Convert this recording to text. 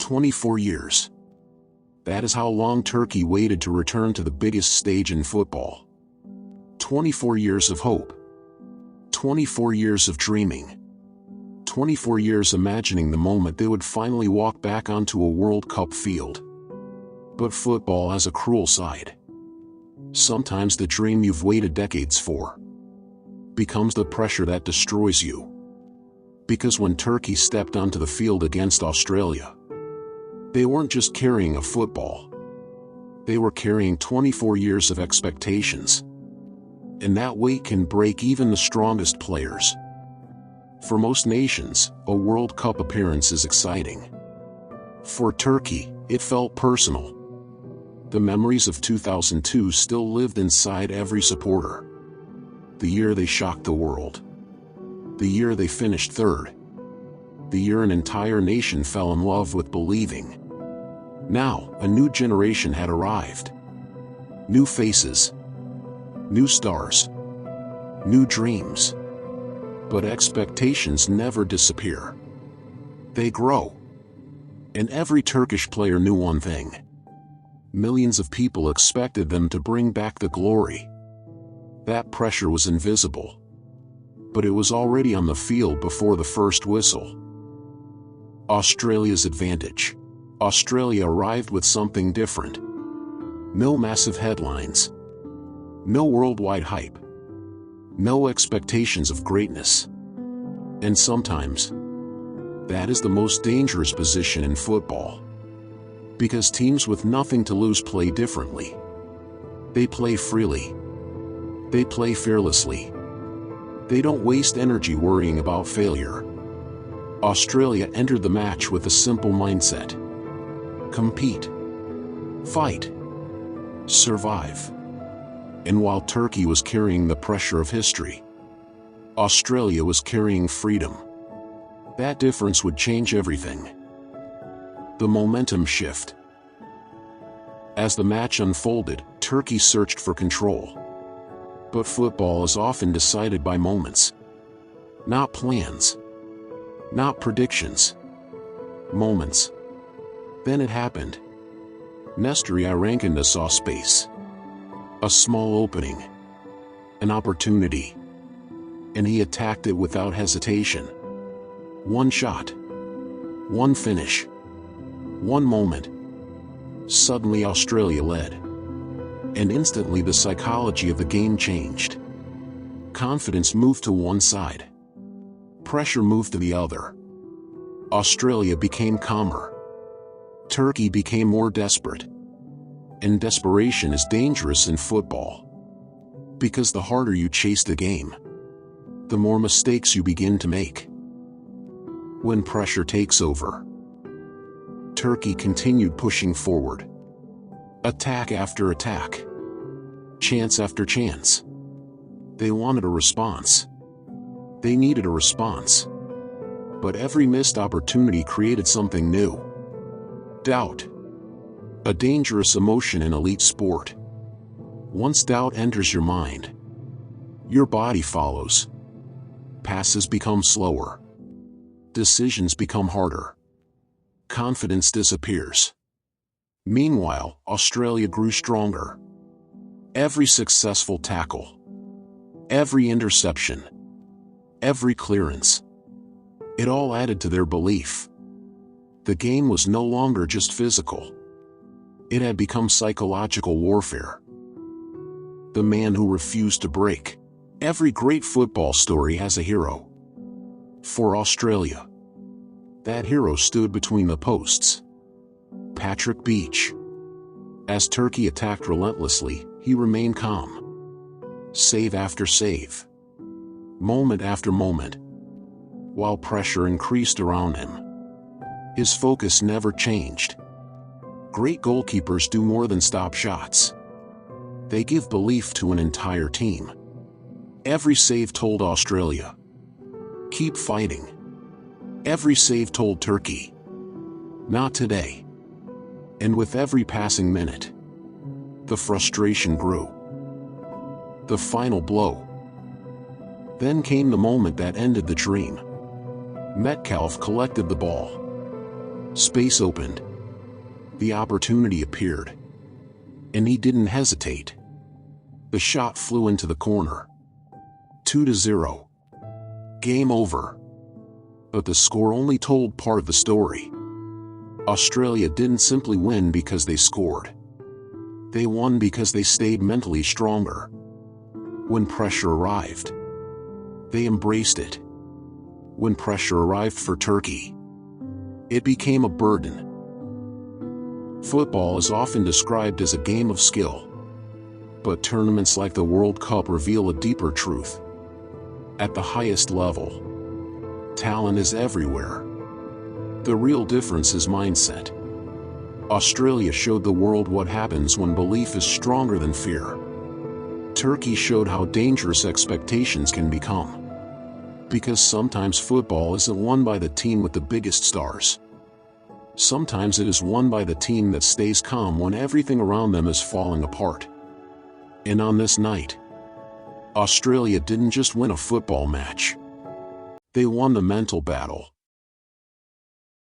24 years. That is how long Turkey waited to return to the biggest stage in football. 24 years of hope. 24 years of dreaming. 24 years imagining the moment they would finally walk back onto a World Cup field. But football has a cruel side. Sometimes the dream you've waited decades for becomes the pressure that destroys you. Because when Turkey stepped onto the field against Australia, they weren't just carrying a football. They were carrying 24 years of expectations. And that weight can break even the strongest players. For most nations, a World Cup appearance is exciting. For Turkey, it felt personal. The memories of 2002 still lived inside every supporter. The year they shocked the world. The year they finished third. The year an entire nation fell in love with believing. Now, a new generation had arrived. New faces. New stars. New dreams. But expectations never disappear. They grow. And every Turkish player knew one thing. Millions of people expected them to bring back the glory. That pressure was invisible. But it was already on the field before the first whistle. Australia's advantage. Australia arrived with something different. No massive headlines. No worldwide hype. No expectations of greatness. And sometimes, that is the most dangerous position in football. Because teams with nothing to lose play differently. They play freely. They play fearlessly. They don't waste energy worrying about failure. Australia entered the match with a simple mindset. Compete. Fight. Survive. And while Turkey was carrying the pressure of history, Australia was carrying freedom. That difference would change everything. The momentum shift. As the match unfolded, Turkey searched for control. But football is often decided by moments. Not plans. Not predictions. Moments. Then it happened. Nestory Irankunda saw space. A small opening. An opportunity. And he attacked it without hesitation. One shot. One finish. One moment. Suddenly Australia led. And instantly the psychology of the game changed. Confidence moved to one side. Pressure moved to the other. Australia became calmer. Turkey became more desperate. And desperation is dangerous in football. Because the harder you chase the game, the more mistakes you begin to make. When pressure takes over, Turkey continued pushing forward. Attack after attack. Chance after chance. They wanted a response. They needed a response. But every missed opportunity created something new. Doubt. A dangerous emotion in elite sport. Once doubt enters your mind, your body follows. Passes become slower. Decisions become harder. Confidence disappears. Meanwhile, Australia grew stronger. Every successful tackle. Every interception. Every clearance. It all added to their belief. The game was no longer just physical. It had become psychological warfare. The man who refused to break. Every great football story has a hero. For Australia, that hero stood between the posts. Patrick Beach. As Turkey attacked relentlessly, he remained calm. Save after save. Moment after moment. While pressure increased around him, his focus never changed. Great goalkeepers do more than stop shots. They give belief to an entire team. Every save told Australia, keep fighting. Every save told Turkey, not today. And with every passing minute, the frustration grew. The final blow. Then came the moment that ended the dream. Metcalf collected the ball. Space opened. The opportunity appeared. And he didn't hesitate. The shot flew into the corner. 2-0. Game over. But the score only told part of the story. Australia didn't simply win because they scored. They won because they stayed mentally stronger. When pressure arrived, they embraced it. When pressure arrived for Turkey, it became a burden. Football is often described as a game of skill. But tournaments like the World Cup reveal a deeper truth. At the highest level, talent is everywhere. The real difference is mindset. Australia showed the world what happens when belief is stronger than fear. Turkey showed how dangerous expectations can become. Because sometimes football isn't won by the team with the biggest stars. Sometimes it is won by the team that stays calm when everything around them is falling apart. And on this night, Australia didn't just win a football match. They won the mental battle.